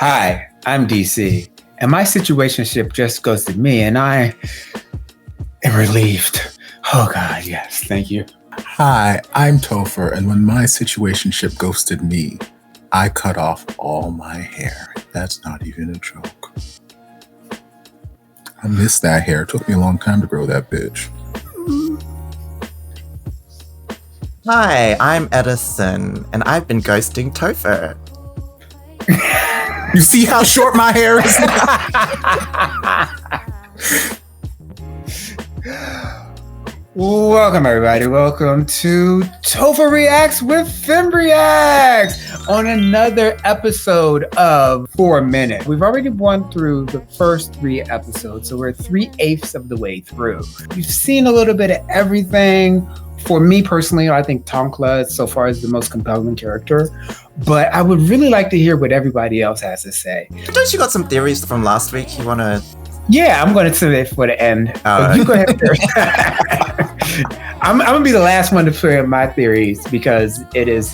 Hi, I'm DC, and my situationship just ghosted me, and I am relieved. Oh God, yes, thank you. Hi, I'm Topher, and when my situationship ghosted me, I cut off all my hair. That's not even a joke. I miss that hair. It took me a long time to grow that bitch. Hi, I'm Edison, and I've been ghosting Topher. You see how short my hair is? Welcome, everybody. Welcome to Topher Reacts with Femmes React on another episode of 4 Minutes. We've already gone through the first 3 episodes, so we're 3/8 of the way through. We've seen a little bit of everything. For me personally, I think Tonkla so far is the most compelling character, but I would really like to hear what everybody else has to say. Don't you got some theories from last week you want to... Yeah, I'm going to save it for the end. But you go ahead first. I'm going to be the last one to share my theories because it is...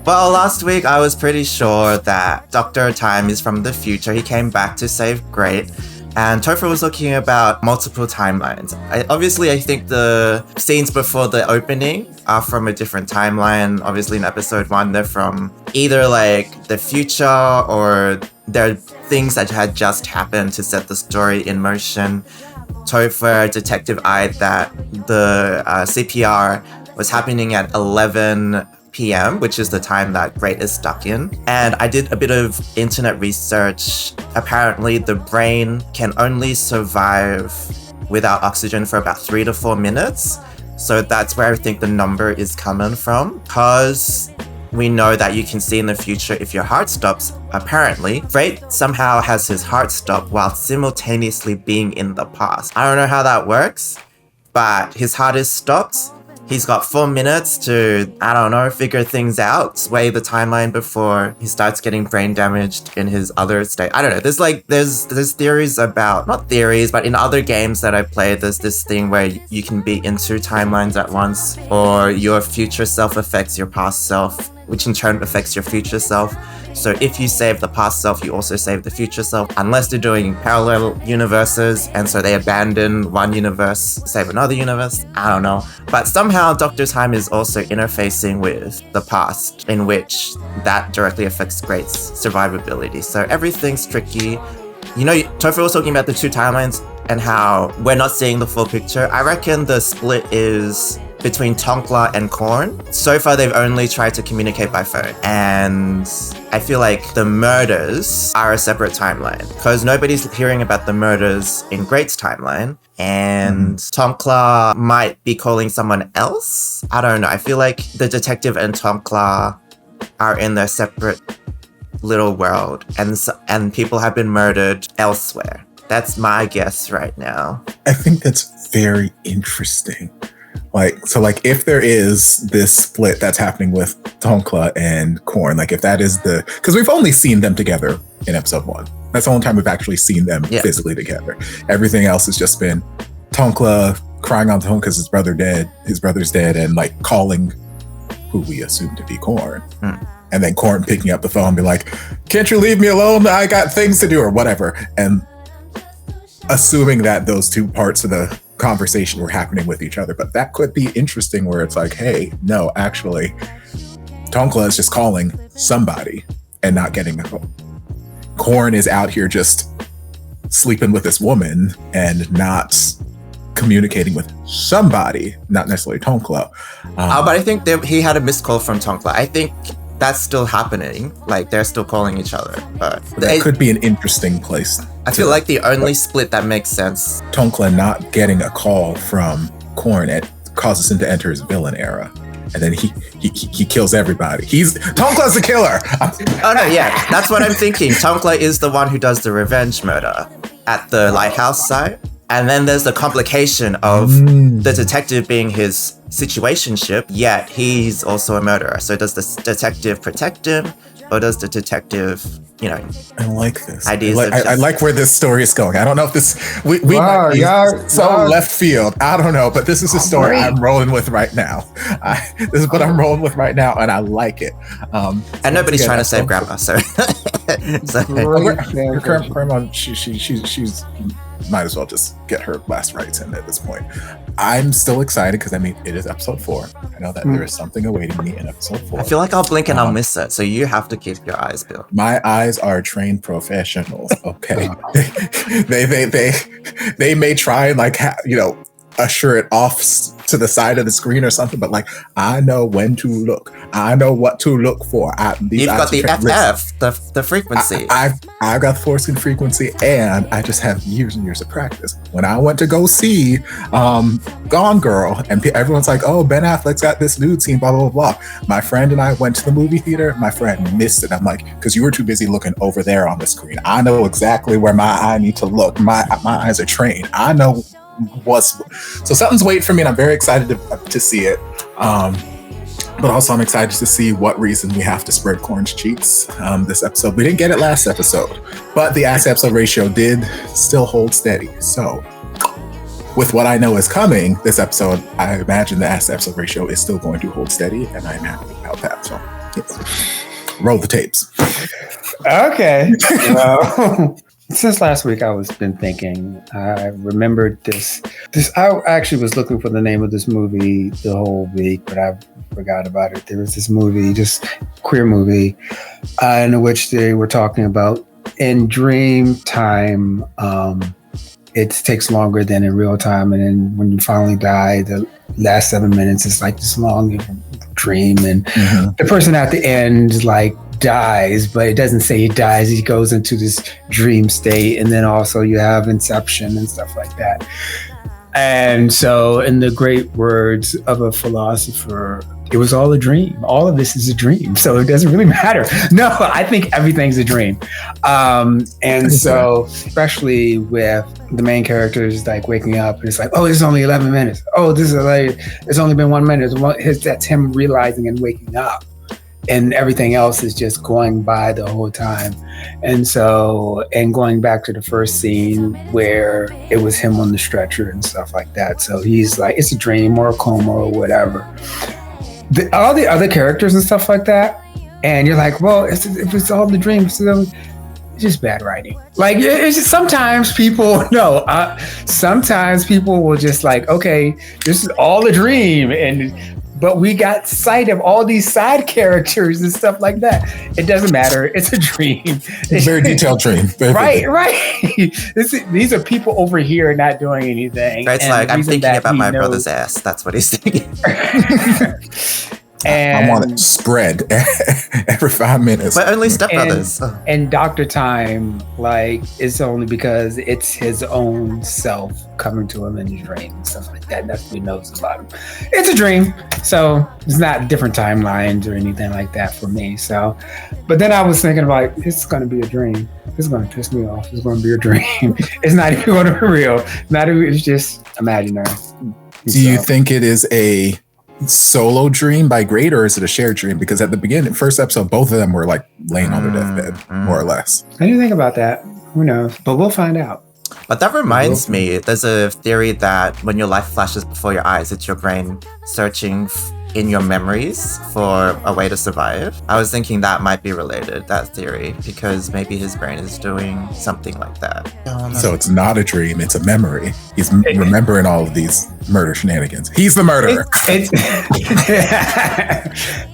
Well, last week I was pretty sure that Dr. Time is from the future. He came back to save Great. And Topher was talking about multiple timelines. I think the scenes before the opening are from a different timeline. Obviously, in episode 1, they're from either like the future or they're things that had just happened to set the story in motion. Topher detective-eyed that the CPR was happening at 11 p.m., which is the time that Great is stuck in. And I did a bit of internet research. Apparently, the brain can only survive without oxygen for about 3 to 4 minutes. So that's where I think the number is coming from. Because we know that you can see in the future if your heart stops. Apparently, Great somehow has his heart stop while simultaneously being in the past. I don't know how that works, but his heart is stopped. He's got 4 minutes to, figure things out, sway the timeline before he starts getting brain damaged in his other state. I don't know. There's theories about, not theories, but in other games that I played, there's this thing where you can be in 2 timelines at once, or your future self affects your past self, which in turn affects your future self. So if you save the past self, you also save the future self, unless they're doing parallel universes, and so they abandon one universe, save another universe. I don't know. But somehow Dr. Time is also interfacing with the past, in which that directly affects Great's survivability. So everything's tricky. You know, Topher was talking about the 2 timelines and how we're not seeing the full picture. I reckon the split is between Tonkla and Korn. So far, they've only tried to communicate by phone. And I feel like the murders are a separate timeline because nobody's hearing about the murders in Great's timeline. And Tonkla might be calling someone else. I don't know. I feel like the detective and Tonkla are in their separate little world. And people have been murdered elsewhere. That's my guess right now. I think that's very interesting. If there is this split that's happening with Tonkla and Korn, if that is because we've only seen them together in episode 1. That's the only time we've actually seen them physically together. Everything else has just been Tonkla crying on the phone because his brother's dead, and calling who we assume to be Korn. And then Korn picking up the phone and be like, "Can't you leave me alone? I got things to do," or whatever. And assuming that those 2 parts of the conversation were happening with each other. But that could be interesting where it's like, hey, no, actually, Tonkla is just calling somebody and not getting a call. Korn is out here just sleeping with this woman and not communicating with somebody, not necessarily Tonkla. But I think he had a missed call from Tonkla. I think that's still happening. They're still calling each other. But that could be an interesting place. I feel like the only split that makes sense. Tonkla not getting a call from Korn, it causes him to enter his villain era. And then he kills everybody. Tonkla's the killer. Oh no, yeah. That's what I'm thinking. Tonkla is the one who does the revenge murder at the lighthouse site. And then there's the complication of the detective being his situationship, yet he's also a murderer. So does the detective protect him, or does the detective I like this. Ideas I like where this story is going. I don't know if this we Wow, might be y'all- left field. I don't know, but this is the story great. I'm rolling with right now. This is what I'm rolling with right now, and I like it. And nobody's trying to save grandma, so. Her current grandma, she's might as well just get her last rites in at this point. I'm still excited because it is episode 4. I know that there is something awaiting me in episode 4. I feel like I'll blink and I'll miss it, so you have to keep your eyes peeled. My eyes are trained professionals. Okay, they may try and usher it off to the side of the screen or something, but I know when to look. I know what to look for. You've got the FF, the frequency. I've got the foreskin frequency, and I just have years and years of practice. When I went to go see Gone Girl, and everyone's like, "Oh, Ben Affleck's got this nude scene," blah blah blah. My friend and I went to the movie theater. My friend missed it. I'm like, because you were too busy looking over there on the screen. I know exactly where my eye need to look. My eyes are trained. I know. So something's waiting for me, and I'm very excited to see it. But also I'm excited to see what reason we have to spread Corn's cheeks this episode. We didn't get it last episode, but the ass episode ratio did still hold steady. So with what I know is coming this episode, I imagine the ass episode ratio is still going to hold steady, and I'm happy about that. So yes. Roll the tapes. Okay. Well, since last week, I was been thinking. I remembered this. I actually was looking for the name of this movie the whole week, but I forgot about it. There was this movie, just queer movie, in which they were talking about in dream time. It takes longer than in real time, and then when you finally die, the last 7 minutes is like this long dream, and the person at the end dies, but it doesn't say he dies. He goes into this dream state, and then also you have Inception and stuff like that. And so, in the great words of a philosopher, it was all a dream. All of this is a dream, so it doesn't really matter. No, I think everything's a dream. And so, especially with the main characters waking up, and it's oh, it's only 11 minutes. Oh, this is it's only been 1 minute. That's him realizing and waking up. And everything else is just going by the whole time. And so, and going back to the first scene where it was him on the stretcher and stuff like that. So he's it's a dream or a coma or whatever. All the other characters and stuff like that. And you're well, if it's all the dreams, so it's just bad writing. It's just, sometimes people will just okay, this is all a dream. But we got sight of all these side characters and stuff like that. It doesn't matter. It's a dream. It's a very detailed dream. Right. These are people over here not doing anything. It's I'm thinking about my brother's ass. That's what he's thinking. I want it spread every 5 minutes. But only stepbrothers. And Dr. Time, it's only because it's his own self coming to him in his dream and stuff like that. That's what he knows about him. It's a dream. So it's not different timelines or anything like that for me. So, but then I was thinking it's going to be a dream. It's going to piss me off. It's going to be a dream. It's not even going to be real. It's just imaginary. Do you think it is a solo dream by Great, or is it a shared dream? Because at the beginning, first episode, both of them were laying on their deathbed, more or less. I didn't think about that. Who knows? But we'll find out. But that reminds me, there's a theory that when your life flashes before your eyes, it's your brain searching in your memories for a way to survive. I was thinking that might be related, that theory, because maybe his brain is doing something like that. So it's not a dream, it's a memory. He's remembering all of these murder shenanigans. He's the murderer.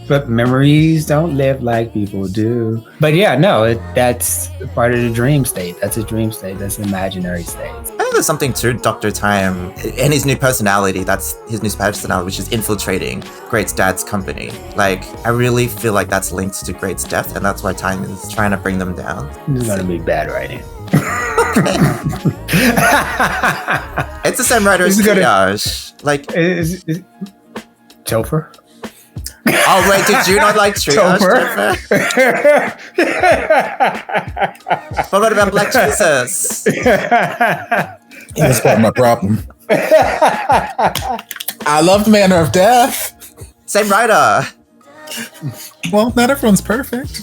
But memories don't live like people do. But yeah, no, that's part of the dream state. That's a dream state. That's an imaginary state. I think there's something to Dr. Time and his new personality. That's his new personality, which is infiltrating Great's dad's company. I really feel like that's linked to Great's death, and that's why Time is trying to bring them down. It's gonna be bad writing. It's the same writer as Triage. Topher? Oh wait, did you not like Triage? Topher? What about Black Jesus? That's part of my problem. I love the Manner of Death. Same writer. Well, not everyone's perfect.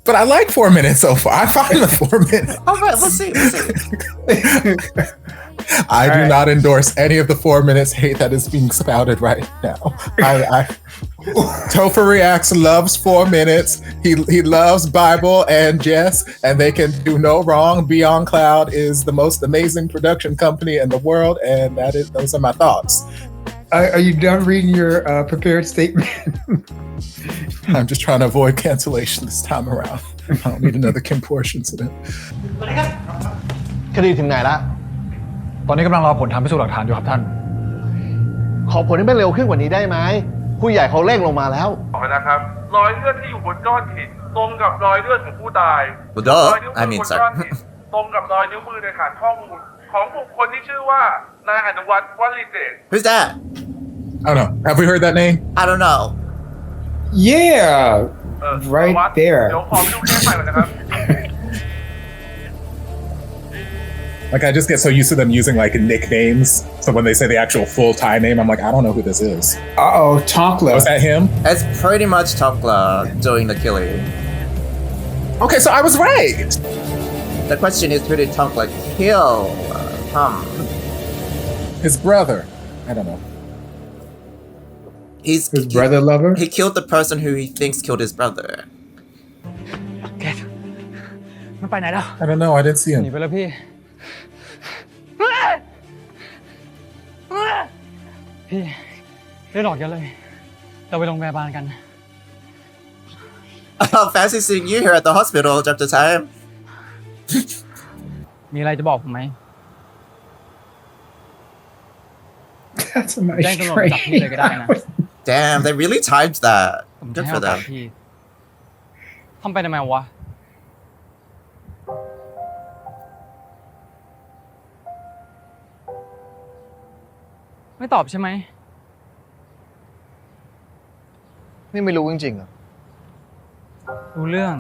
But I like 4 minutes so far. I find the 4 minutes. All right, we'll see. I do not endorse any of the 4 minutes hate that is being spouted right now. Topher Reacts loves 4 minutes. He loves Bible and Jess, and they can do no wrong. Beyond Cloud is the most amazing production company in the world, and those are my thoughts. Are you done reading your prepared statement? I'm just trying to avoid cancellation this time around. I don't need another Kim Porsche incident. คดีถึงไหนละตอนนี้กำลังรอผลทางพิสูจน์หลักฐานอยู่ครับท่าน ขอผลให้มันเร็วขึ้นกว่านี้ได้ไหมผู้ใหญ่เขาเร่งลงมาแล้ว บอกนะครับรอยเลือดที่อยู่บนก้อนหินตรงกับรอยเลือดของผู้ตาย Well, duh. รอยนิ้วมื I อบ mean, น sorry. ก้อนหินตรงกับรอยนิ้วมือในฐานข้อมูลของบุคคลที่ชื่อว่านายอนุวัฒน์วลีเดช Who's that? I don't know. Have we heard that name? I don't know. Yeah, อ right อนุวัฒน์ there. เดี๋ยวขอไปดูเคสใหม่ก่อนนะครับ Like I just get so used to them using like nicknames. So when they say the actual full Thai name, I'm like, I don't know who this is. Uh-oh, Tonkla. Was that him? It's pretty much Tokla doing the killing. Okay, so I was right. The question is, who did Tokla kill? His brother. I don't know. His brother lover? He killed the person who he thinks killed his brother. แกมันไปไหนแล้ว I don't know. I didn't see หนี him. ไปแล้วพี่ พี่เลือดออกเยอะเลย เราไปโรงพยาบาลกัน Oh, fancy seeing you here at the hospital, Dr. Time. มีอะไรจะบอกผมไหม That's a แจ้ง nice ตำรวจมาจับพี่เลยก็ได้นะ train. Damn, they really timed that. ผมจะ Good ให้ for โอกาส them. พี่ทำไปทำไมวะ ไม่ตอบใช่ไหม นี่ไม่รู้จริงๆอ่ะ รู้เรื่อง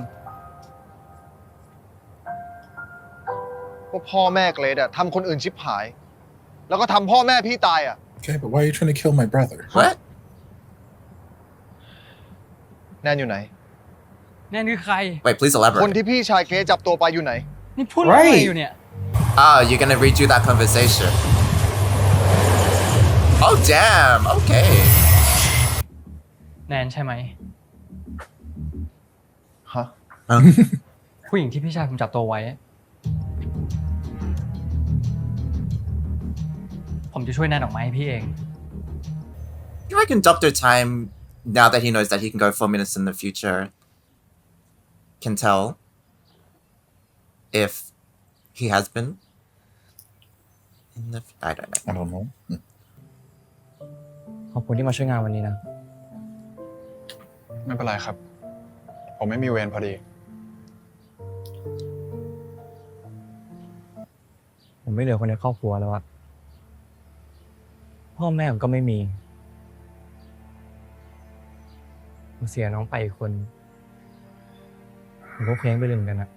ว่าพ่อแม่เกรดอะทำคนอื่นชิบหาย แล้วก็ทำพ่อแม่พี่ตายอ่ะ Okay, but why are you trying to kill my brother? What? แนนอยู่ไหน แน่นี่คือใคร Wait, please คน elaborate. ที่พี่ชายเกรดจับตัวไปอยู่ไหน นี่พูดอะไร Right. อยู่เนี่ย Oh, you're gonna redo that conversation. Oh, damn. Okay. แนนใช่ไหม ฮะ ผู้หญิงที่พี่ชายผมจับตัวไว้ ผมจะช่วยแนนออกมาให้พี่เอง You reckon Dr. Time, now that he knows that he can go 4 minutes in the future, can tell if he has been in the... I don't know. I don't know. ขอบคุณที่มาช่วยงานวันนี้นะ ไม่เป็นไรครับ ผมไม่มีเวรพอดี ผมไม่เหลือคนในครอบครัวแล้วอะพ่อแม่ผมก็ไม่มีผมเสียน้องไปอีกคนผมก็เคว้งไปเลยเหมือนกันนะ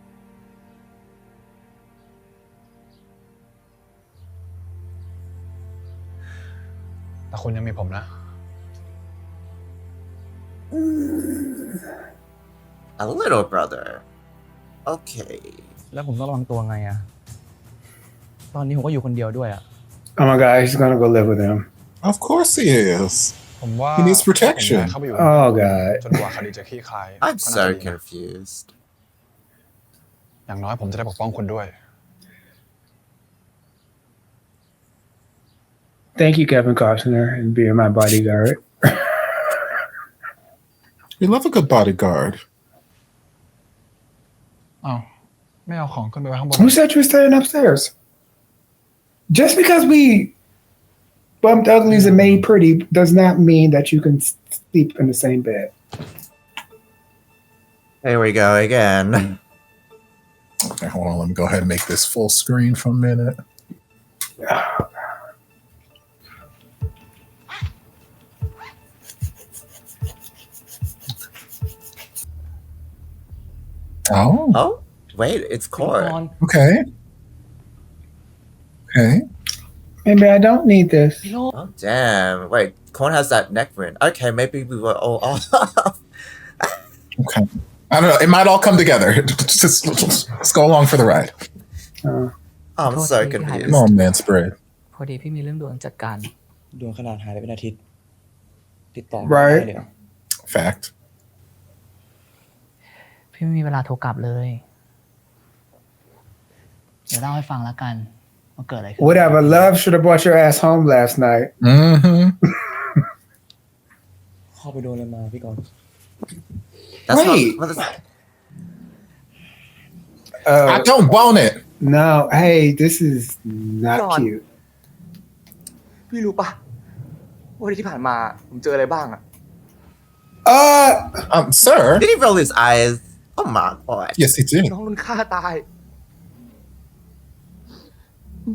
แต่คุณยังมีผมนะ A little brother. Okay. แล้วผมต้องระวังตัวไงอะตอนนี้ผมก็อยู่คนเดียวด้วยอะ Oh my God, he's gonna go live with him. Of course he is. ผมว่า He needs protection. ผมย้ายเข้าไปอยู่ Oh God. จนกว่าคดีจะคลี่คลาย I'm ก็น่า so จะดีนะ confused. อย่างน้อยผมจะได้ปกป้องคุณด้วย Thank you, Kevin Costner, and being my bodyguard. We love a good bodyguard. อ้าวไม่เอาของขึ้นไปไว้ข้างบน Who said you were staying upstairs? Just because we bumped uglies and made pretty does not mean that you can sleep in the same bed. Here we go again. Okay, hold on. Let me go ahead and make this full screen for a minute. Oh, Oh, wait, it's ก่อ Core. น okay. Okay. Maybe I don't need this. Oh, damn. Wait, Korn has that neck wound. Okay, maybe we were all off. Okay. I don't know. It might all come together. Just let's go along for the ride. I'm so confused. Come on, man, spread. พอดีพี่มีเรื่องด่วนจัดการ ดวงขนาดหายไปเป็นอาทิตย์ติดต่อไม่ได้เลยเหรอ Fact. พี่ไม่มีเวลาโทรกลับเลย เดี๋ยวเล่าให้ฟังแล้วกันว่าเกิดอะไรขึ้น Whatever. Love should have brought your ass home last night. Mm-hmm. เข้าไปโดนอะไรมาพี่กรณ์ That's Wait. what is, I don't want it. No. Hey, this is not Come on. cute. พี่รู้ปะว่าที่ผ่านมาผมเจออะไรบ้างอะ Sir. did he roll his eyes? Oh my god. Yes, he did. น้องโดนฆ่าตาย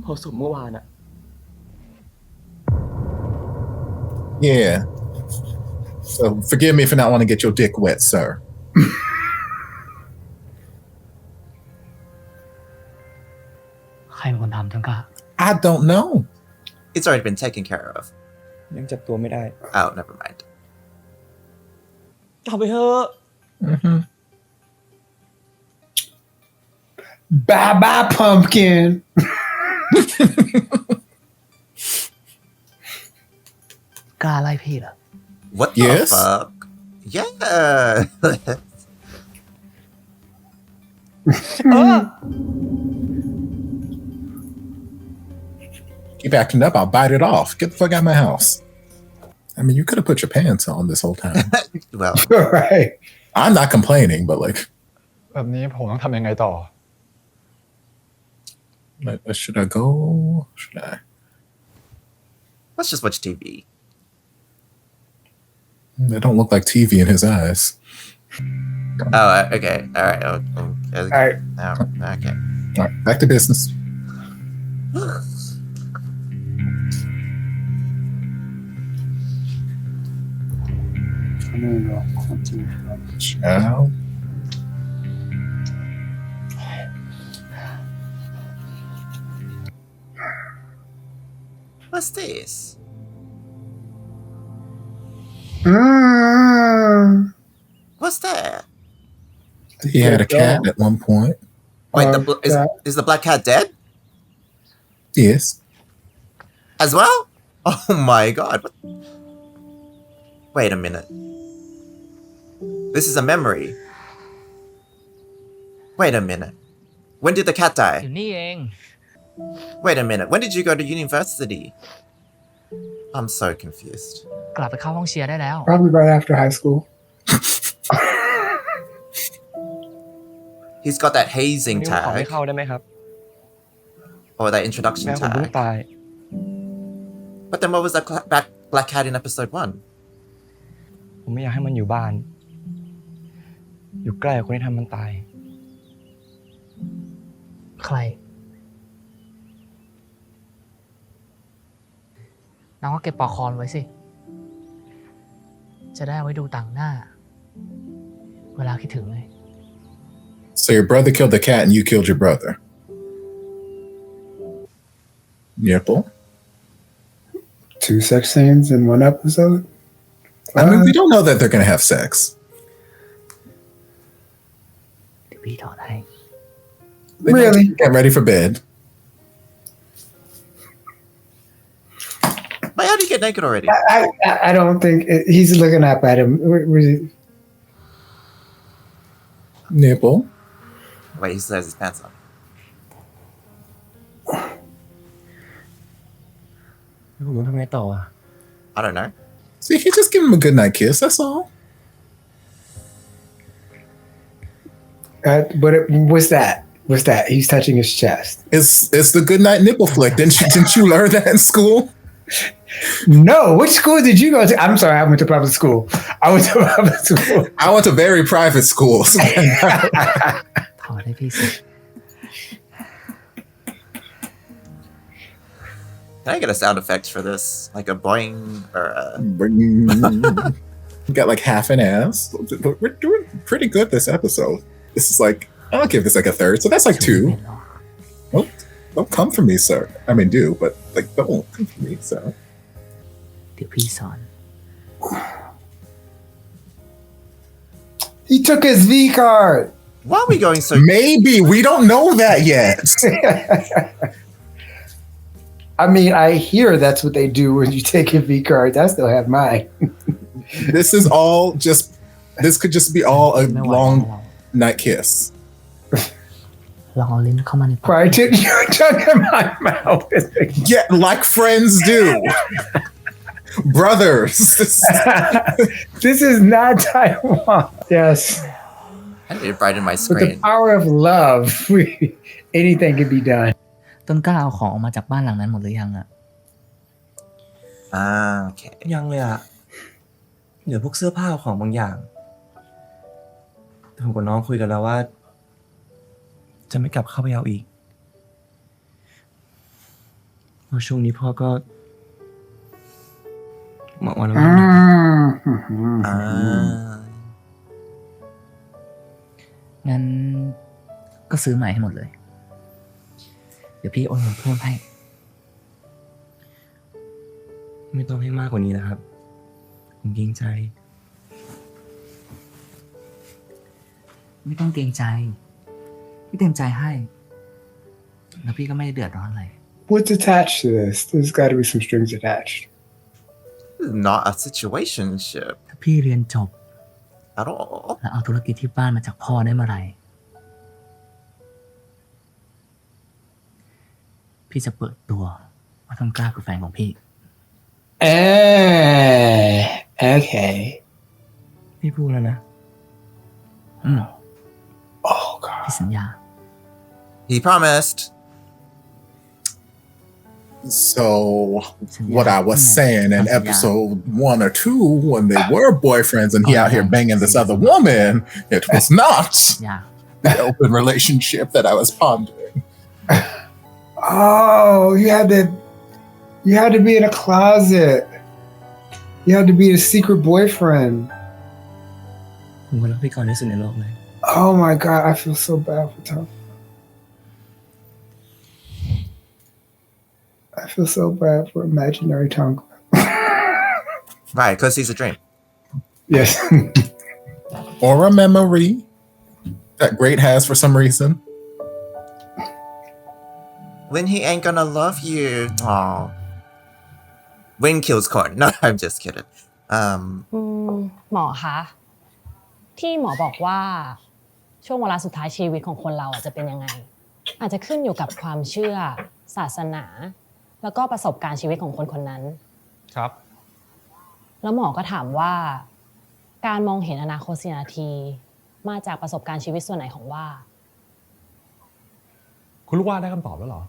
พอสมเมื่อวานอะ Yeah. So forgive me for not wanting to get your dick wet, sir. ใครเป็นคนทำทั้งกะ I don't know. It's already been taken care of. ยังจับตัวไม่ได้ Oh, never mind. กลับไปเถอะ Mm-hmm. Bye bye, pumpkin. กล้าไล่พี่เหรอ What the Yes. fuck? Yeah. Keep acting up, I'll bite it off. Get the fuck out of my house. I mean, you could have put your pants on this whole time. Well, Right. I'm not complaining, but like, แบบนี้ผมต้องทำยังไงต่อ should I go? Should I? let's just watch TV. They don't look like TV in his eyes. Oh, okay. All right. All right. Okay. All right, back to business. Child. What's this? What's that? He had a cat at one point. Wait, cat. is the black cat dead Yes. as well? Oh my god. What? Wait a minute. This is a memory. Wait a minute. When did the cat อ die? ยู่นี่เอง Wait a minute. When did you go to university? I'm so confused. กลับไปเข้าห้องเชียร์ได้แล้ว Probably right after high school. He's got that hazing นี่ผมขอไม่ tag เข้าได้ไหมครับ or that introduction แม่ผมเพิ่ง tag. ตาย But then what was that black cat in episode 1? ผมไม่อยากให้มันอยู่บ้าน อยู่ใกล้กับคนที่ทำมันตาย ใคร น้องก็เก็บปลอกคอนไว้สิ จะได้เอาไว้ดูต่างหน้า เวลาคิดถึงไง So your brother killed the cat and you killed your brother. Nipple. 2 sex scenes in one episode. I mean, we don't know that they're gonna have sex. เดี๋ยวพี่ถอดให้ They gotta Really? Get ready for bed. Wait, how did you get naked already? I don't think he's looking up at him. Nipple. Wait, he still has his pants on. ผมต้องทำไงต่ออะ I don't know. See, he just give him a good night kiss. That's all. But what's that? What's that? He's touching his chest. It's the good night nipple flick. Didn't you learn that in school? No, which school did you go to? I'm sorry, I went to public school. I went to public school. I went to very private schools. ถอดให้พี่สิ Can I get a sound effect for this? Like a boing or a... Got like half an ass. We're doing pretty good this episode. This is like, I'll give this like a third. So that's like 2. เป็นเหรอ Don't come for me, sir. I mean, do, but like, don't come for me, sir. เดี๋ยวพี่สอน He took his V card. Why are we going so? Maybe we don't know that yet. I mean, I hear that's what they do when you take your V cards. I still have mine. This is all just. This could just be all a ไม่ไหว long แล้ว night kiss. ลองเอาลิ้นเข้ามาในปาก Why did you tuck in my mouth? Yeah, like friends do. Brothers. This is not Taiwan. Yes. I need to brighten my With the screen. power of love, anything can be done. ต้นกล้าเอาของออกมาจากบ้านหลังนั้นหมดหรือยังอะ Okay. ยังเลยอะเหลือพวกเสื้อผ้าของบางอย่างแต่ผมกับน้องคุยกันแล้วว่า จะไม่กลับเข้าไปเอาอีกเพราะช่วงนี้พ่อก็หมอกวันละวัน งั้นก็ซื้อใหม่ให้หมดเลย เดี๋ยวพี่โอนเงินเพิ่มให้ ไม่ต้องให้มากกว่านี้นะครับ ผมเกรงใจ ไม่ต้องเกรงใจ พี่เต็มใจให้ แล้วพี่ก็ไม่ได้เดือดร้อนอะไร What's attached to this? There's got to be some strings attached. This is not a situationship ถ้าพี่เรียนจบ at all. แล้วเอาธุรกิจที่บ้านมาจากพ่อได้เมื่อไหร่ พี่จะเปิดตัวว่าต้นกล้าคือแฟนของพี่ Okay. พี่พูดแล้วนะ Oh, God. พี่สัญญา He promised. So, what I was saying in episode 1 or 2, when they were boyfriends and he out here banging this other woman, it was not อย่า the open relationship that I was pondering. Oh, you had to be in a closet. You had to be a secret boyfriend. ผมก็รักพี่ก่อนที่สุดในโลกเลย Oh my God, I feel so bad for Tom. I feel so bad for imaginary Tom. Right, because he's a dream. Yes. Or a memory that Great has for some reason. When he ain't gonna love you. Aw. Win kills corn. No, I'm just kidding. หมอคะที่หมอบอกว่าช่วงเวลาสุดท้ายชีวิตของคนเราจะเป็นยังไง อาจจะขึ้นอยู่กับความเชื่อศาสนา แล้วก็ประสบการณ์ชีวิตของคนคนนั้น ครับ แล้วหมอก็ถามว่าการมองเห็นอนาคต4 นาทีมาจากประสบการณ์ชีวิตส่วนไหนของว่า คุณลูกว่าได้คำตอบแล้วเหรอ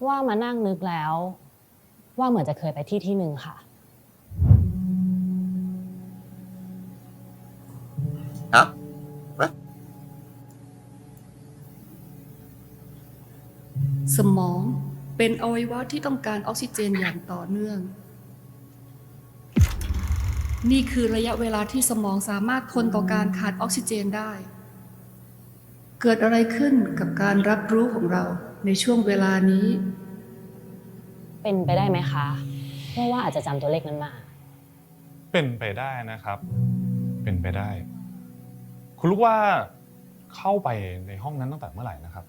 ว่ามานั่งนึกแล้วว่าเหมือนจะเคยไปที่หนึ่งค่ะ Huh? What? สมองเป็นอวัยวะที่ต้องการออกซิเจนอย่างต่อเนื่อง นี่คือระยะเวลาที่สมองสามารถทนต่อการขาดออกซิเจนได้ เกิดอะไรขึ้นกับการรับรู้ของเราในช่วงเวลานี้ เป็นไปได้ไหมคะว่าอาจจะจำตัวเลขนั้นมา เป็นไปได้นะครับ เป็นไปได้ คุณลูกว่าเข้าไปในห้องนั้นตั้งแต่เมื่อไหร่นะครับ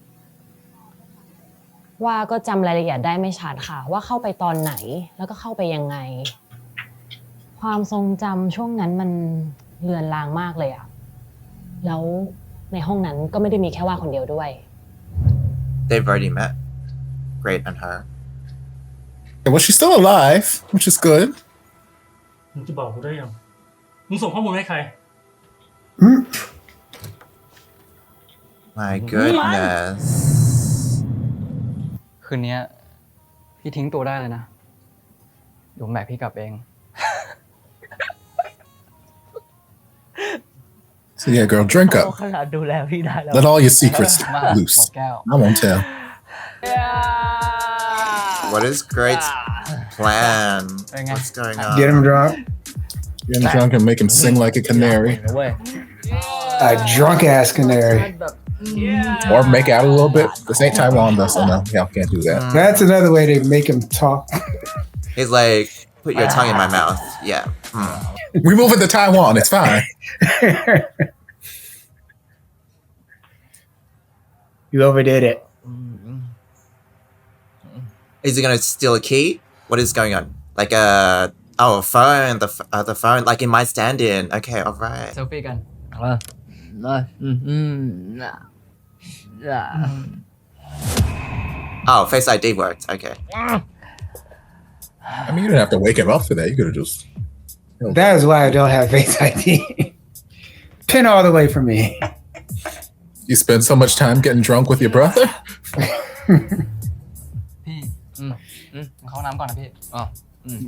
ว่าก็จำรายละเอียดได้ไม่ชัดค่ะ ว่าเข้าไปตอนไหนแล้วก็เข้าไปยังไง ความทรงจำช่วงนั้นมันเลือนลางมากเลยอะแล้วในห้องนั้นก็ไม่ได้มีแค่ว่าคนเดียวด้วย They've already met. Great and her. Well, she's still alive, which is good. มึงจะบอกกูได้ยัง มึงส่งข้อมูลให้ใคร My goodness. คืนนี้พี่ทิ้งตัวได้เลยนะเดี๋ยวผมแบกพี่กลับเอง So yeah, girl, drink โอ้ up. ขนาดดูแลพี่ได้แล้ว Let all your secrets loose. I won't tell. What is Great's plan? What's going on? Get him drunk. Get him drunk and make him sing like a canary. A drunk ass canary. Or make out a little bit. This ain't Taiwan though, so no, y'all can't do that. That's another way to make him talk. He's like, put your tongue in my mouth. Yeah. We moving to Taiwan. It's fine. You overdid it. Is he gonna steal a key? What is going on? Like a phone. The phone. Like in my stand-in. Okay, all right. เซลฟี่กันเลย Oh, Face ID worked. Okay. I mean, you didn't have to wake him up for that. You could have just. That is why I don't have Face ID. Pin all the way for me. You spend so much time getting drunk with your brother? พี่เข้าน้ำก่อนนะพี่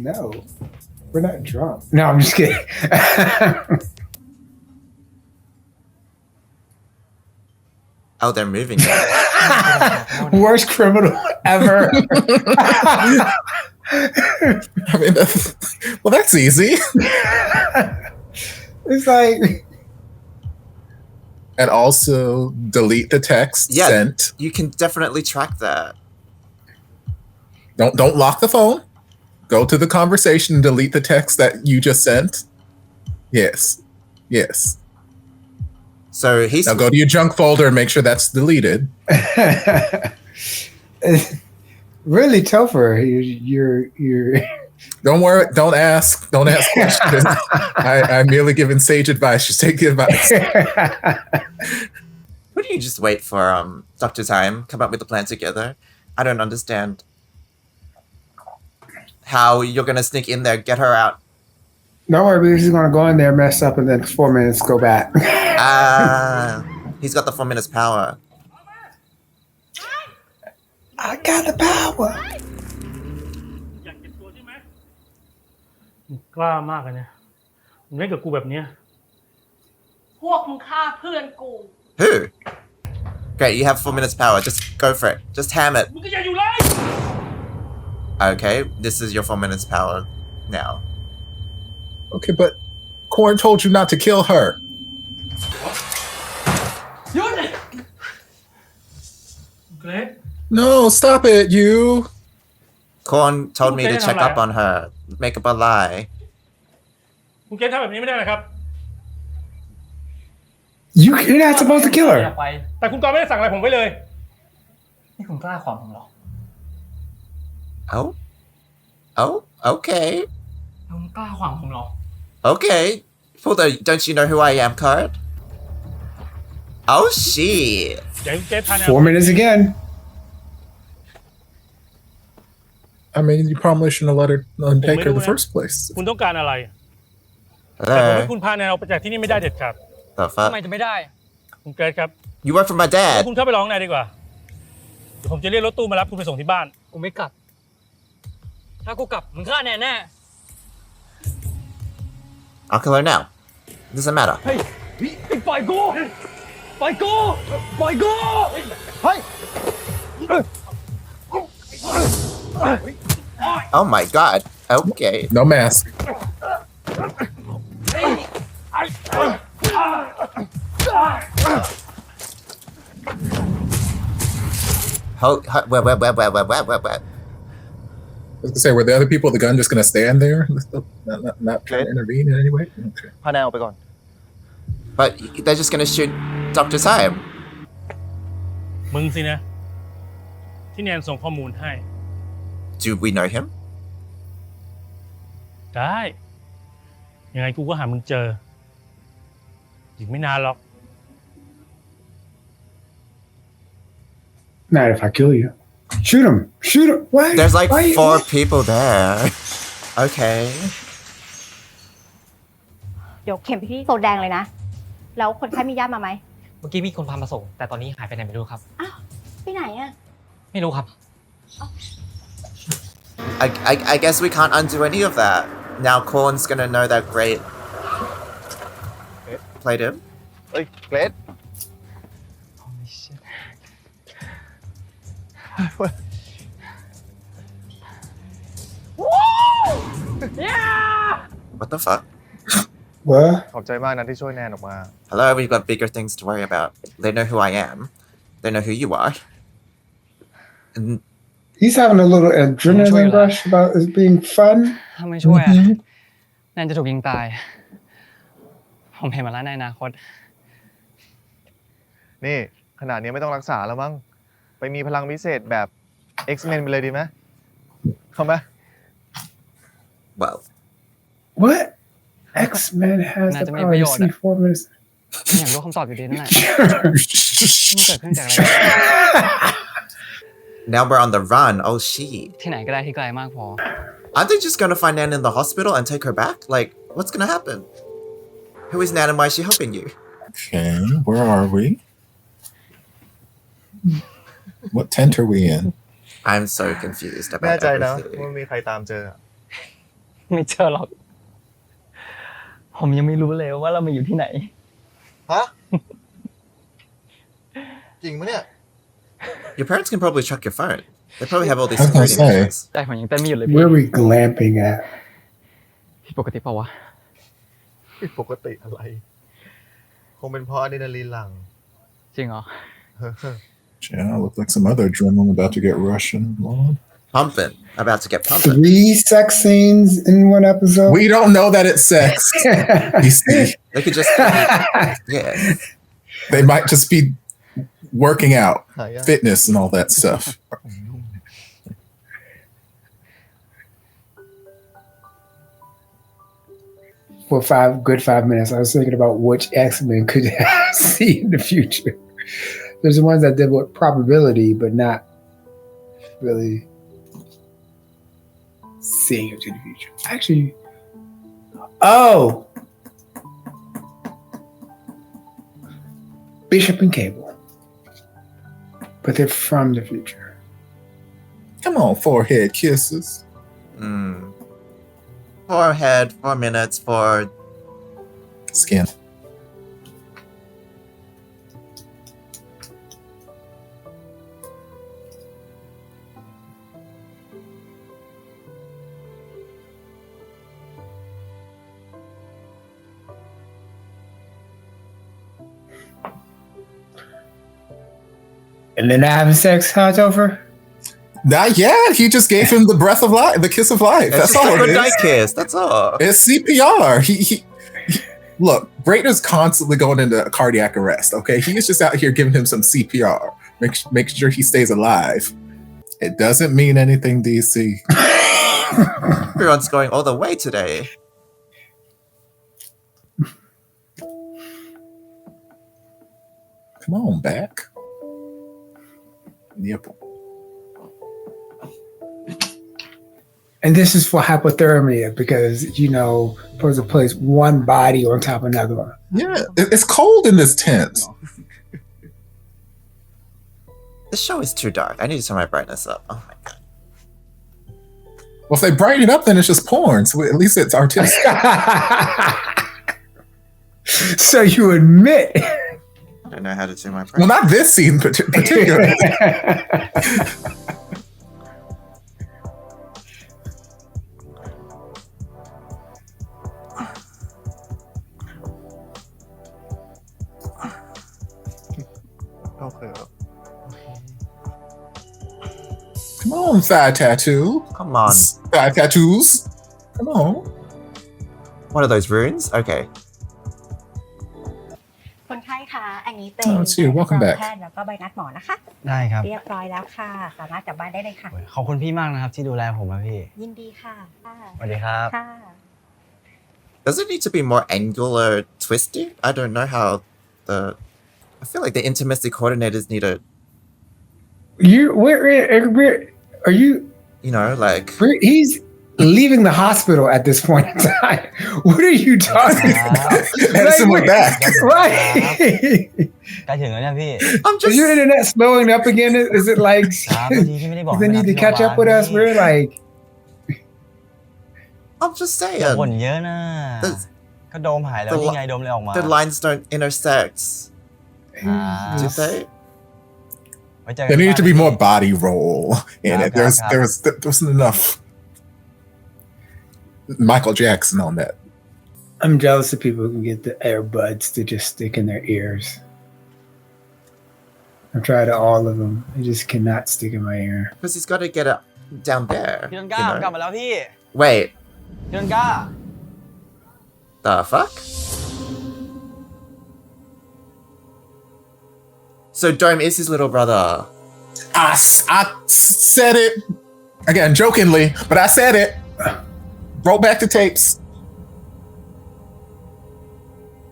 No, we're not drunk. No, I'm just kidding. Oh, they're moving. Worst criminal ever. I mean, well, that's easy. It's like. And also delete the text sent. You can definitely track that. Don't lock the phone. Go to the conversation and delete the text that you just sent. Yes. So he's now go to your junk folder and make sure that's deleted. Really, Topher, you're. Don't worry. Don't ask questions. I'm merely giving sage advice. Just take the advice. Wouldn't you just wait for Dr. Time, come up with a plan together? I don't understand how you're gonna sneak in there, get her out. Don't worry, because he's gonna go in there, mess up, and then 4 minutes go back. He's got the 4 minutes power. I got the power. กล้ามากเลยเนี่ยมึงเล่นกับกูแบบเนี้ย พวกมึงฆ่าเพื่อนกู Who? Great, you have 4 minutes power. Just go for it. Just ham it. มึงก็อย่าอยู่เลย Okay, this is your 4 minutes power now. Okay, but Korn told you not to kill her. หยุดเกรด No, stop it, you. Korn told me to check up on her, make up a lie. คุณเกรดทำแบบนี้ไม่ได้นะครับ You're not supposed to kill her. แต่คุณกรณ์ไม่ได้สั่งอะไรผมไว้เลย นี่คุณกล้าความผมเหรอ Oh, okay. คุณกล้าความผมเหรอ Okay. For the don't you know who I am card? Oh shit. 4 minutes again. I mean, you probably shouldn't have let her take her in the first place. คุณต้องการอะไรแต่ผมให้คุณพาแนนออกไปจากที่นี่ไม่ได้เด็ดขาด The fuck? ทำไมจะไม่ได้ คุณเกรดครับ You work for my dad. คุณเข้าไปร้องนายดีกว่าเดี๋ยวผมจะเรียกรถตู้มารับคุณไปส่งที่บ้าน กูไม่กลับ ถ้ากูกลับมึงฆ่าแน่แน่ I'll kill her now. Doesn't matter. เฮ้ยปล่อยกูปล่อยกูปล่อยกูเฮ้ย Oh my god. Okay. No mask. Wait. I was gonna say, were the other people with the gun just gonna stand there, not trying to intervene in any way? Okay. พาแนนออกไปก่อน But they're just gonna shoot Dr. Time. มึงสินะที่แนนส่งข้อมูลให้ Do we know him? ได้ยังไงกูก็หามึงเจออีกไม่นานหรอก Not if I kill you. Shoot him. Shoot him. Why? There's like why, 4 people there. Okay. เดี๋ยวเข็มไปที่โซนแดงเลยนะ แล้วคนไข้มีญาติมาไหม เมื่อกี้มีคนพามาส่ง แต่ตอนนี้หายไปไหนไม่รู้ครับ อ้าว ไปไหนอะ ไม่รู้ครับ I guess we can't undo any of that. Now Korn's gonna know that Great played him. เฮ้ยเกรด What the fuck? What? ขอบใจมากนะที่ช่วยแนนออกมา Hello, we've got bigger things to worry about. They know who I am. They know who you are. And He's having a little adrenaline rush about it being fun. ถ้าไม่ช่วยอะแนนจะถูกยิงตาย ผมเห็นมาแล้วในอนาคต นี่ขนาดนี้ไม่ต้องรักษาแล้วมั้งไปมีพลังพิเศษแบบ X-Men ไปเลยดีไหมเข้าไหม Well, What? X-Men has the power to see 4 minutes. อยากรู้คำตอบอยู่ดีนั่นแหละมันเกิดขึ้นจากอะไร now we're on the run. Oh, shit. ที่ไหนก็ได้ที่ไกลมากพอ Aren't they just gonna find Nan in the hospital and take her back? Like, what's gonna happen? Who is Nan and why is she helping you? Okay, where are we? What tent are we in? I'm so confused แน่ about ใจนะ everything. ว่ามีใครตามเจอ ไม่เจอหรอก ผมยังไม่รู้เลยว่าเรามาอยู่ที่ไหน ฮะ จริงปะเนี่ย Your parents can probably track your phone. They probably have all these I was gonna security say. measures. แต่ผมยังเต้นไม่หยุดเลยพี่ Where are we glamping at? ผิดปกติเปล่าวะ ผิดปกติอะไร คงเป็นเพราะอะดรีนาลีนหลั่ง จริงเหรอ Yeah, look like some other adrenaline about to get Russian. Lord. Pumping. About to get pumping. 3 sex scenes in one episode. We don't know that it's sex. You see, They could just yeah. they might just be working out, fitness and all that stuff. For 5 minutes, I was thinking about which X-Men could see in the future. There's the ones that did with probability, but not really seeing into the future. Actually, oh, Bishop and Cable, but they're from the future. Come on, forehead kisses. Forehead, 4 minutes for Skin. And they're not having sex, huh, Topher? Not yet. He just gave him the breath of life, the kiss of life. That's all it is. Kiss. That's all. It's CPR. He look. Brayden's constantly going into cardiac arrest. Okay, he is just out here giving him some CPR, make sure he stays alive. It doesn't mean anything, DC. Everyone's going all the way today. Come on back. Yep. And this is for hypothermia because, you know, supposed to place one body on top of another one. Yeah, it's cold in this tent. This show is too dark. I need to turn my brightness up. Oh my god. Well, if they brighten it up, then it's just porn. So at least it's artistic. So you admit. I don't know how to turn my brightness. Well, not this scene particularly. Okay. Come on, thigh tattoo. Come on. Thigh tattoos. Come on. One of those runes? Okay. คนไข้คะอันนี้เป็น Oh, it's you. Welcome back. แพทย์แล้วก็ใบนัดหมอนะคะ ได้ครับ เรียบร้อยแล้วค่ะ สามารถกลับบ้านได้เลยค่ะ ขอบคุณพี่มากนะครับที่ดูแลผมอะพี่ ยินดีค่ะค่ะ สวัสดีครับ ค่ะ Does it need to be more angular twisty? I don't know how the... I feel like the intimacy coordinators need a... Where are you? You know, like... He's leaving the hospital at this point in time. What are you talking about? Medicine went back. Right. ใกล้ถึงแล้วเนี่ยพี่ Is your internet slowing up again? Is it like... ครับเมื่อกี้ที่ไม่ได้บอก Does it need to catch up with us? We're like... I'm just อย่า saying. บ่นเยอะนะก็โดมหายแล้วนี่ไงโดมเลยออกมา The lines don't intersect. Do they? There needed to be more body roll in it. There wasn't enough Michael Jackson on that. I'm jealous of people who can get the earbuds to just stick in their ears. I've tried all of them. They just cannot stick in my ear. Because he's got to get it down there.พี่ต้น you กล้า know? กลับมาแล้วพี่ Wait, พี่ต้นกล้า the fuck? So Dome is his little brother. I said it again jokingly, but I said it. Roll back the tapes.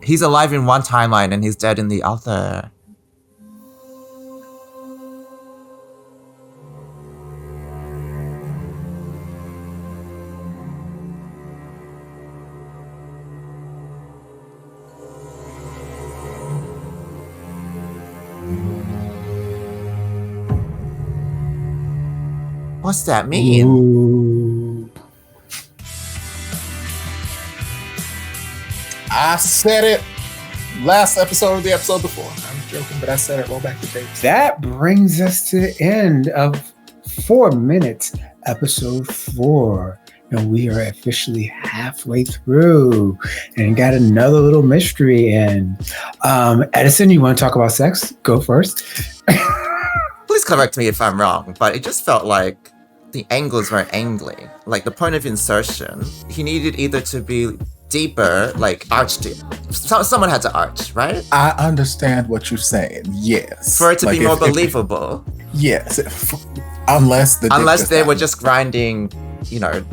He's alive in one timeline and he's dead in the other. What's that mean? Ooh. I said it last episode of the episode before. I'm joking, but I said it. Roll back the tapes. That brings us to the end of 4 Minutes, episode 4. And we are officially halfway through and got another little mystery in. Edison, you want to talk about sex? Go first. Please correct me if I'm wrong, but it just felt like the angles were angly. Like the point of insertion, he needed either to be deeper, like arched it. Someone had to arch, right? I understand what you're saying. Yes. For it to Like be more believable. Yes. Unless they were just grinding, you know.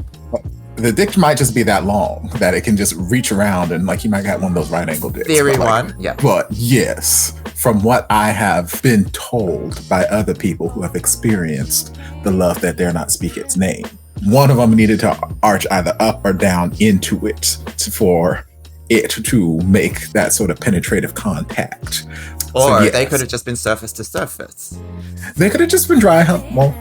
The dick might just be that long that it can just reach around and like he might got one of those right angle dicks. Theory but one, yeah. But yes, from what I have been told by other people who have experienced the love that dare not speak its name, one of them needed to arch either up or down into it for it to make that sort of penetrative contact. Or yes, they could have just been surface to surface. They could have just been dry hump, well,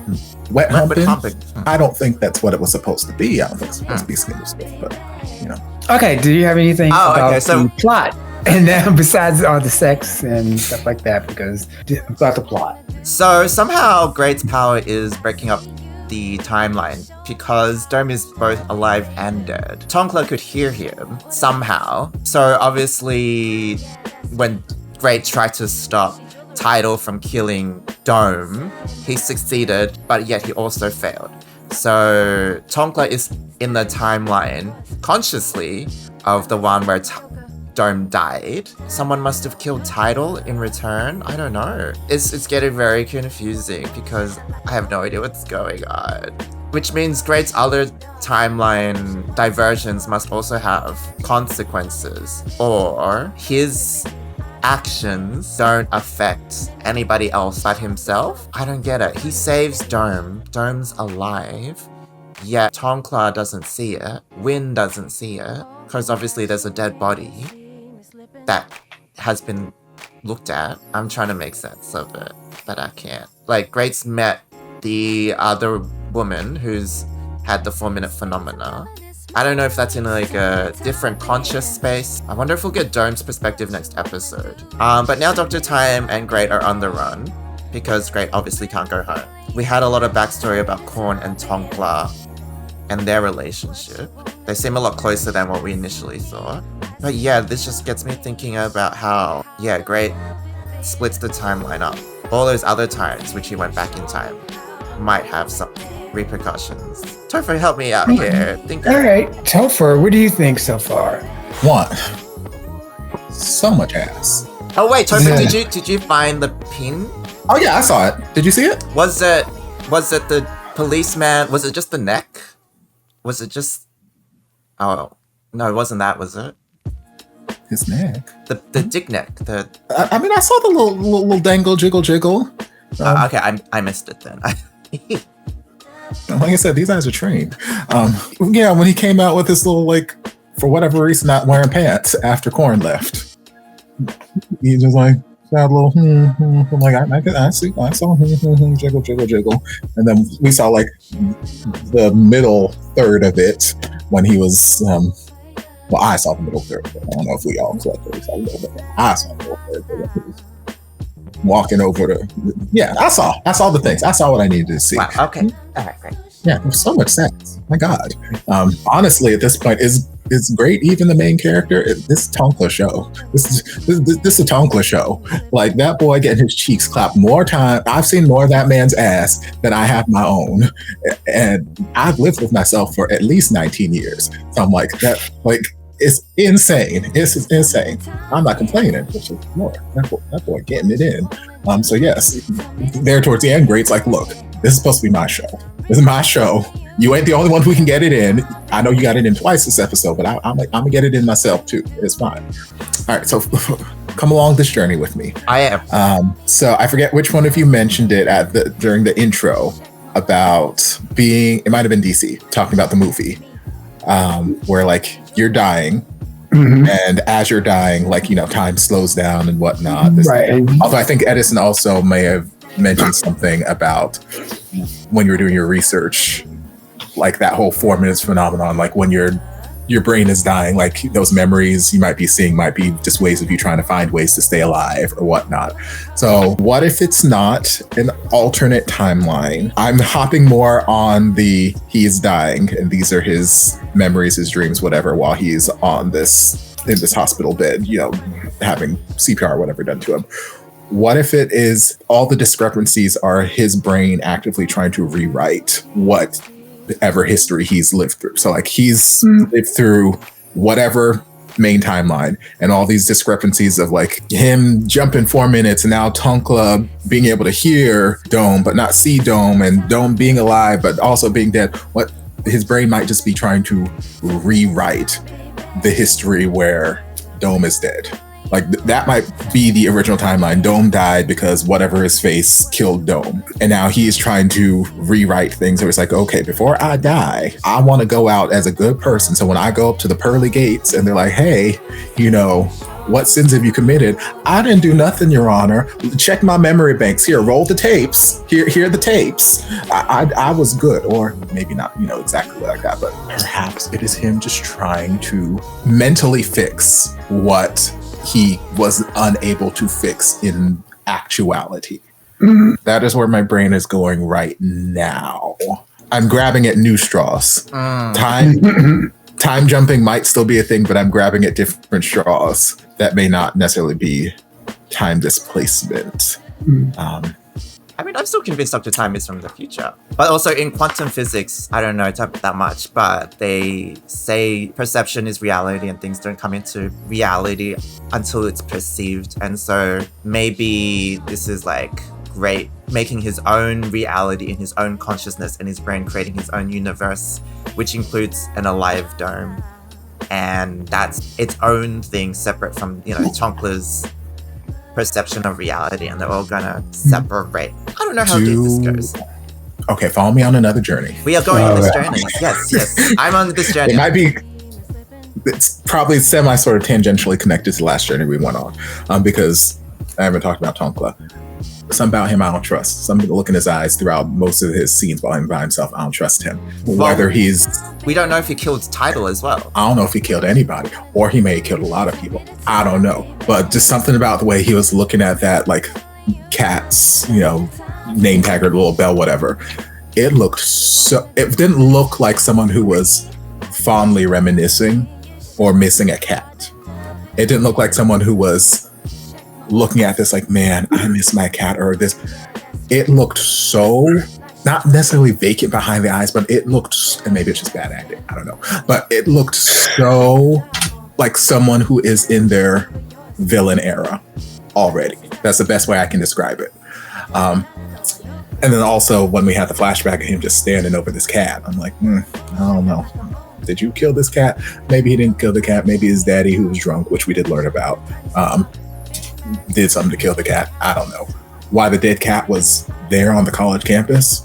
wet humping. humping. I don't think that's what it was supposed to be. I don't think it's supposed to be skin to skin, but you know. Okay, do you have anything about so the plot? And then besides all the sex and stuff like that, because about the plot. So somehow Great's power is breaking up the timeline because Dome is both alive and dead. Tonkla could hear him somehow. So obviously when Great tried to stop Tidal from killing Dome, he succeeded, but yet he also failed. So Tonkla is in the timeline consciously of the one where Dome died. Someone must have killed Tidal in return. I don't know. It's getting very confusing because I have no idea what's going on. Which means Great's other timeline diversions must also have consequences, or his actions don't affect anybody else but himself. I don't get it. He saves Dome. Dome's alive. Yet Tonkla doesn't see it. Win doesn't see it. Because obviously there's a dead body that has been looked at. I'm trying to make sense of it, but I can't. Like, Great's met the other woman who's had the 4-minute phenomena. I don't know if that's in like a different conscious space. I wonder if we'll get Dome's perspective next episode. But now Dr. Time and Great are on the run because Great obviously can't go home. We had a lot of backstory about Korn and Tonkla and their relationship. They seem a lot closer than what we initially thought. But yeah, this just gets me thinking about how, yeah, Great splits the timeline up. All those other times which he went back in time might have some repercussions. Topher, help me out here. All right, Topher, what do you think so far? One, so much ass. Oh wait, Topher, did you find the pin? Oh yeah, I saw it. Did you see it? Was it the policeman? Was it just the neck? Was it just? Oh no, it wasn't that, was it? His neck. The dick neck. I mean, I saw the little dangle jiggle. Okay, I missed it then. Like I said, these guys are trained. Yeah, when he came out with this little, like, for whatever reason, not wearing pants after Korn left, he just like had a little. I'm like, I saw jiggle, and then we saw like the middle third of it when he was. Well, I saw the middle third. I don't know if we all collectively saw the middle third. I saw the middle third. But he was walking over to. Yeah, I saw the things. I saw what I needed to see. Wow. Okay. All right. Great. Yeah, there's so much sex. My God. Honestly, at this point, is is Great even the main character? This is Tonkla show. This is a Tonkla show. Like, that boy getting his cheeks clapped more time. I've seen more of that man's ass than I have my own. And I've lived with myself for at least 19 years. So I'm like, it's insane. It's insane. I'm not complaining. It's just, Lord, that boy getting it in. So yes, there towards the end, Great's like, look, this is supposed to be my show. This is my show. You ain't the only one who can get it in. I know you got it in twice this episode, but I'm gonna get it in myself too. It's fine. All right, so come along this journey with me. I am. So I forget which one of you mentioned it during the intro about being. It might have been DC talking about the movie, where like you're dying. Mm-hmm. And as you're dying, like, time slows down and whatnot. Right. Although I think Edison also may have mentioned something about when you were doing your research, like that whole 4 minutes phenomenon, like when your brain is dying, like those memories you might be seeing might be just ways of you trying to find ways to stay alive or whatnot. So what if it's not an alternate timeline? I'm hopping more on he is dying and these are his memories, his dreams, whatever, while he's in this hospital bed, having CPR or whatever done to him. What if it is all the discrepancies are his brain actively trying to rewrite whatever history he's lived through? So like he's lived through whatever main timeline and all these discrepancies of like him jumping 4 minutes and now Tonkla being able to hear Dome but not see Dome, and Dome being alive but also being dead. What his brain might just be trying to rewrite the history where Dome is dead. Like that might be the original timeline. Dome died because whatever his face killed Dome. And now he's trying to rewrite things where it's like, okay, before I die, I want to go out as a good person. So when I go up to the pearly gates and they're like, hey, what sins have you committed? I didn't do nothing, Your Honor. Check my memory banks. Here, roll the tapes. Here are the tapes. I was good. Or maybe not, exactly like that. But perhaps it is him just trying to mentally fix what he was unable to fix in actuality. That is where my brain is going right now. I'm grabbing at new straws. Time jumping might still be a thing, but I'm grabbing at different straws that may not necessarily be time displacement. I mean, I'm still convinced Dr. Time is from the future. But also in quantum physics, I don't know that much, but they say perception is reality and things don't come into reality until it's perceived. And so maybe this is like Great making his own reality in his own consciousness and his brain creating his own universe, which includes an alive Dome. And that's its own thing separate from, Tonkla's perception of reality, and they're all gonna separate. I don't know how deep this goes. Okay, follow me on another journey. We are going on this journey. Yes. I'm on this journey. It's probably sort of tangentially connected to the last journey we went on, because I haven't talked about Tonkla. Something about him I don't trust. Something to look in his eyes throughout most of his scenes while he's by himself. I don't trust him. We don't know if he killed Tidal as well. I don't know if he killed anybody, or he may have killed a lot of people. I don't know. But just something about the way he was looking at that, like, cat's, name tag or little bell, whatever. It didn't look like someone who was fondly reminiscing or missing a cat. It didn't look like someone who was looking at this like, man, I miss my cat, or this. It looked so, not necessarily vacant behind the eyes, but it looked, and maybe it's just bad acting, I don't know, but it looked so like someone who is in their villain era already. That's the best way I can describe it. And then also when we had the flashback of him just standing over this cat, I'm like, I don't know. Did you kill this cat? Maybe he didn't kill the cat. Maybe his daddy, who was drunk, which we did learn about, did something to kill the cat. I don't know. Why the dead cat was there on the college campus,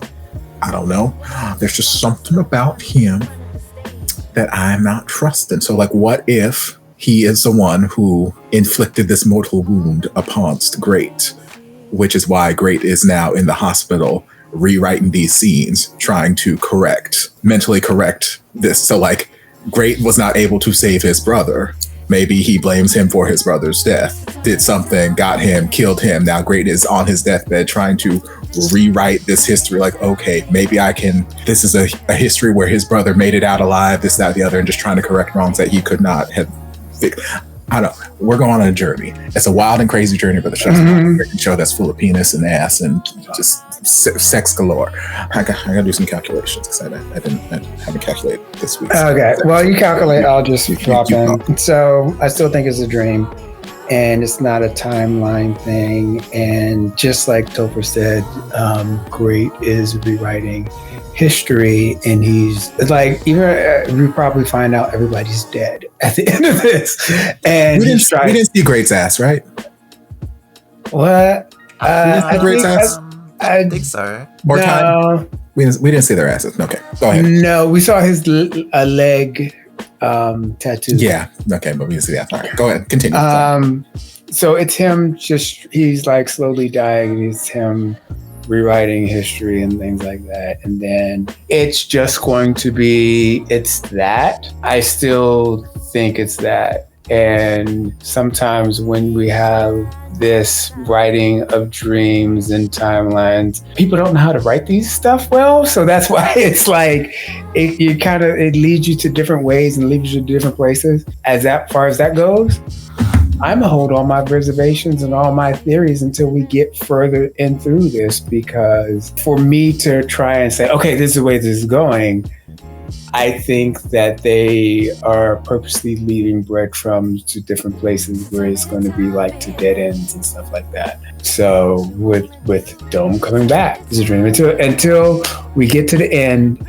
I don't know. There's just something about him that I'm not trusting. So like, what if he is the one who inflicted this mortal wound upon Great, which is why Great is now in the hospital rewriting these scenes, trying to mentally correct this. So like, Great was not able to save his brother. Maybe he blames him for his brother's death. Did something, got him, killed him. Now Great is on his deathbed trying to rewrite this history. Like, okay, maybe I can, this is a history where his brother made it out alive, this, that, the other, and just trying to correct wrongs that he could not have fixed. I don't know. We're going on a journey. It's a wild and crazy journey, but the show's a show that's full of penis and ass and just sex galore. I gotta do some calculations because I haven't calculated this week. Okay, well, you calculate. I'll just drop in. So I still think it's a dream, and it's not a timeline thing. And just like Topher said, Great is rewriting history, and he's like, even we probably find out everybody's dead at the end of this. And we didn't see Great's ass, right? What? I think so. More time. We didn't see their asses. Okay, go ahead. No, we saw his leg tattoo. Yeah. Okay, but we didn't see that. All right, go ahead. Continue. So it's him. He's like slowly dying. It's him rewriting history and things like that. And then it's just going to be. It's that. I still think it's that. And sometimes when we have this writing of dreams and timelines, people don't know how to write these stuff well. So that's why it's like, it leads you to different ways and leads you to different places. As far as that goes, I'm gonna hold all my reservations and all my theories until we get further in through this, because for me to try and say, okay, this is the way this is going, I think that they are purposely leaving breadcrumbs to different places where it's going to be like to dead ends and stuff like that. So with Dome coming back, it's a dream until we get to the end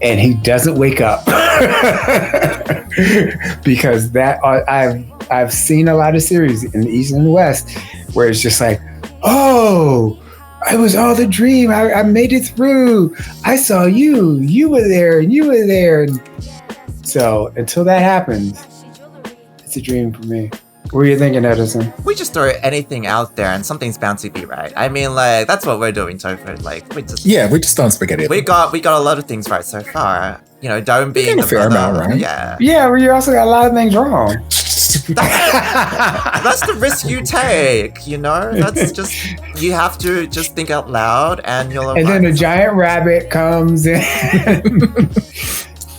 and he doesn't wake up. Because that I've seen a lot of series in the East and the West where it's just like, oh, it was all the dream. I made it through. I saw you. You were there and you were there. So until that happens, it's a dream for me. What are you thinking, Edison? We just throw anything out there and something's bound to be right. I mean, like, that's what we're doing, Topher. Like, we just throwing spaghetti. We got a lot of things right so far. You know, Dome being the fair brother, amount, right? Yeah. Yeah, well, you also got a lot of things wrong. That's the risk you take, you know? That's just, you have to just think out loud and you'll... And then a giant rabbit comes in.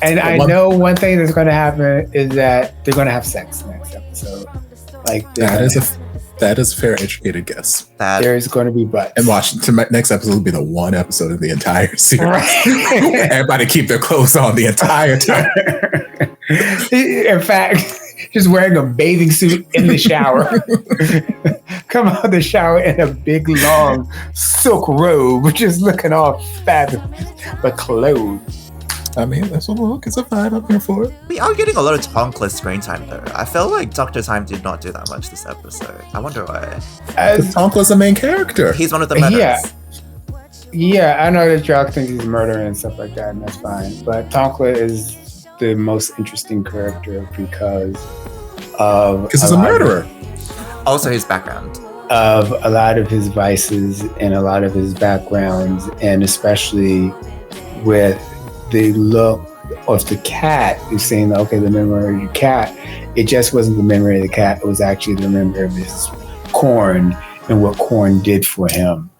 And I know one thing that's going to happen is that they're going to have sex next episode. Like that is a fair educated guess. There's going to be butts. And watch, next episode will be the one episode of the entire series. Right. Everybody keep their clothes on the entire time. In fact, just wearing a bathing suit in the shower. Come out of the shower in a big, long silk robe, just looking all fabulous, but clothed. I mean, that's what look. It's a vibe. I'm here for it. We are getting a lot of Tonkless screen time, though. I felt like Dr. Time did not do that much this episode. I wonder why. Tonkla's the main character. He's one of the murderers. Yeah, I know that y'all think he's murdering and stuff like that, and that's fine. But Tonkla is the most interesting character because he's a murderer. Also, his background. Of a lot of his vices and a lot of his backgrounds, and especially with the look of the cat. You're saying, okay, the memory of your cat. It just wasn't the memory of the cat. It was actually the memory of his Korn and what Korn did for him.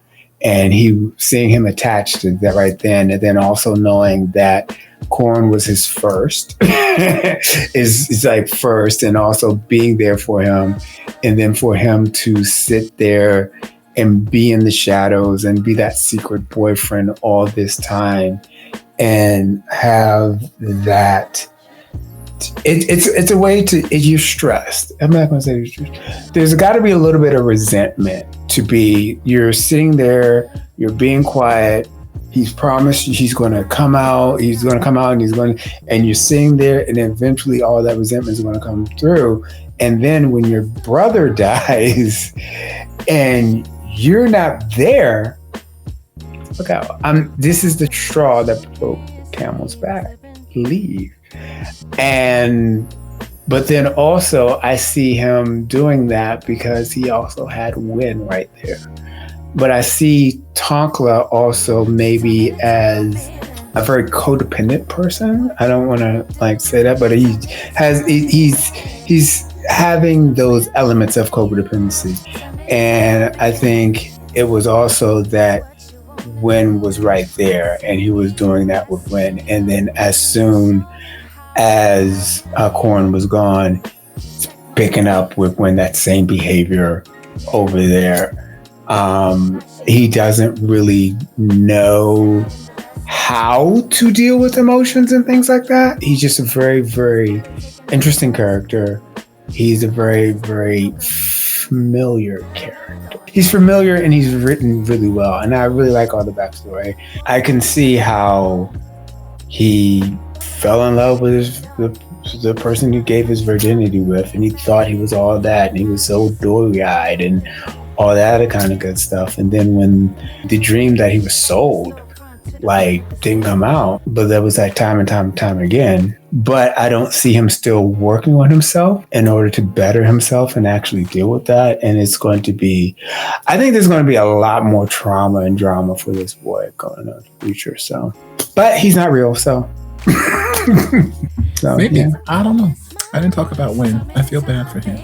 And seeing him attached to that right then, and then also knowing that Korn was his first, is like first, and also being there for him, and then for him to sit there and be in the shadows and be that secret boyfriend all this time, and have that. It's a way to, you're stressed. I'm not going to say you're stressed. There's got to be a little bit of resentment to be, you're sitting there, you're being quiet. He's promised he's going to come out. He's going to come out and you're sitting there, and eventually all that resentment is going to come through. And then when your brother dies and you're not there, look out. This is the straw that broke the camel's back. Leave. But then also I see him doing that because he also had Win right there. But I see Tonkla also maybe as a very codependent person. I don't want to say that, but he having those elements of codependency. And I think it was also that Win was right there and he was doing that with Win. And then as soon as Corn was gone, picking up with Win that same behavior over there. He doesn't really know how to deal with emotions and things like that. He's just a very, very interesting character. He's a very, very familiar character. He's familiar and he's written really well. And I really like all the backstory. I can see how he fell in love with the person who gave his virginity with, and he thought he was all that, and he was so dory-eyed and all that kind of good stuff. And then when the dream that he was sold, didn't come out, but there was that time and time again. But I don't see him still working on himself in order to better himself and actually deal with that. And it's going to be, I think there's going to be a lot more trauma and drama for this boy going into the future. So, but he's not real, so. So maybe. Yeah. I don't know. I didn't talk about Win. I feel bad for him.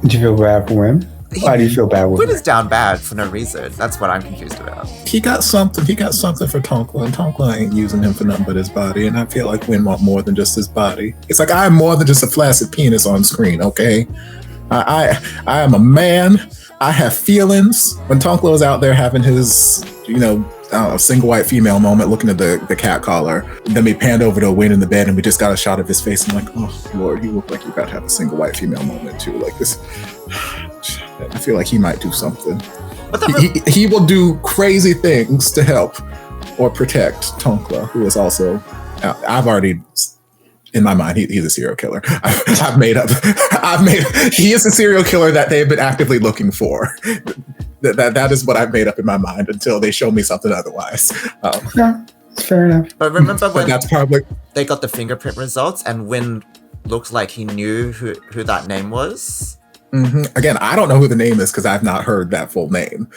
Did you feel bad for Win? Why do you feel bad with Win him? is down bad for no reason. That's what I'm confused about. He got something. He got something for Tonkla, and Tonkla ain't using him for nothing but his body. And I feel like Win want more than just his body. It's like I'm more than just a flaccid penis on screen. Okay, I am a man. I have feelings. When Tonkla was out there having his, single white female moment, looking at the cat collar, then we panned over to Win in the bed, and we just got a shot of his face. I'm like, oh Lord, you look like you got to have a single white female moment too. Like this. I feel like he might do something. He will do crazy things to help or protect Tonkla, who is also, I've already, in my mind, he's a serial killer. He is a serial killer that they've been actively looking for. That is what I've made up in my mind until they show me something otherwise. Yeah, it's fair enough. But remember when that's probably they got the fingerprint results and Win looked like he knew who that name was? Mm-hmm. Again, I don't know who the name is because I've not heard that full name.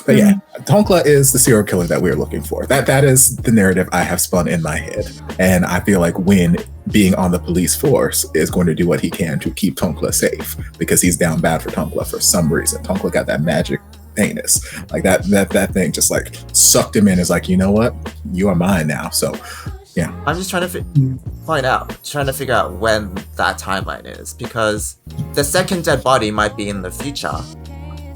But yeah, Tonkla is the serial killer that we're looking for. That is the narrative I have spun in my head. And I feel like Win, being on the police force, is going to do what he can to keep Tonkla safe because he's down bad for Tonkla for some reason. Tonkla got that magic anus. Like that thing just like sucked him in. Is like, you know what? You are mine now. So yeah. I'm just trying to figure out when that timeline is, because the second dead body might be in the future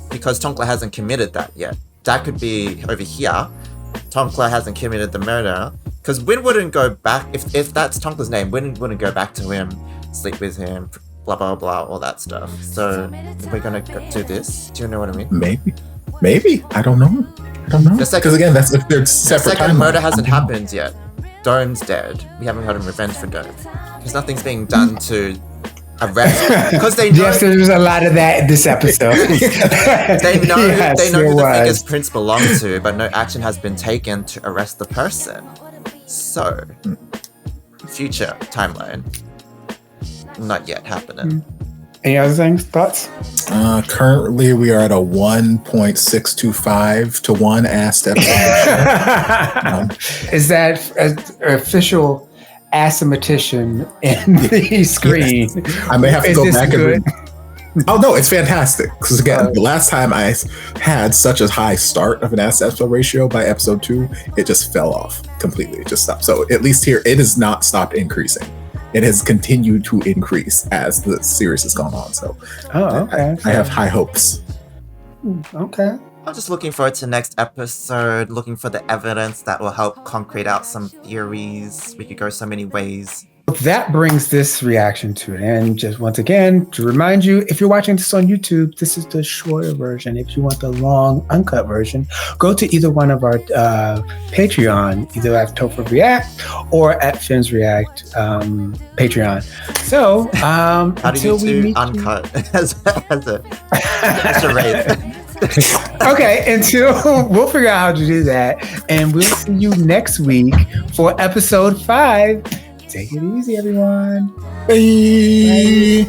because Tonkla hasn't committed that yet. That could be over here. Tonkla hasn't committed the murder because Win wouldn't go back if that's Tonkla's name. Win wouldn't go back to him, sleep with him, blah blah blah, all that stuff. So we're gonna do this. Do you know what I mean? Maybe. I don't know. Because again, that's if they're separate. The second murder hasn't happened yet. Dome's dead. We haven't gotten revenge for Dome because nothing's being done to arrest. Because they know. Yes, there's a lot of that in this episode. They know Yes, who the was. finger's prints belong to, but no action has been taken to arrest the person. So, future timeline, not yet happening. Any other things? Thoughts? Currently, we are at a 1.625 to 1 ass step. Is that an official asymmetician in the screen? I may have to Is go this back good? and oh no, it's fantastic. Because again, the last time I had such a high start of an aspect ratio by episode 2, it just fell off completely. It just stopped. So at least here, it has not stopped increasing. It has continued to increase as the series has gone on. So okay. I have high hopes. Okay. I'm just looking forward to next episode, looking for the evidence that will help concrete out some theories. We could go so many ways. That brings this reaction to an end. Just once again, to remind you, if you're watching this on YouTube, this is the shorter version. If you want the long, uncut version, go to either one of our Patreon, either at Topher React or at Femmes React Patreon. So, how do until you we do uncut as a charade? Okay, until we'll figure out how to do that. And we'll see you next week for episode 5. Take it easy, everyone. Bye.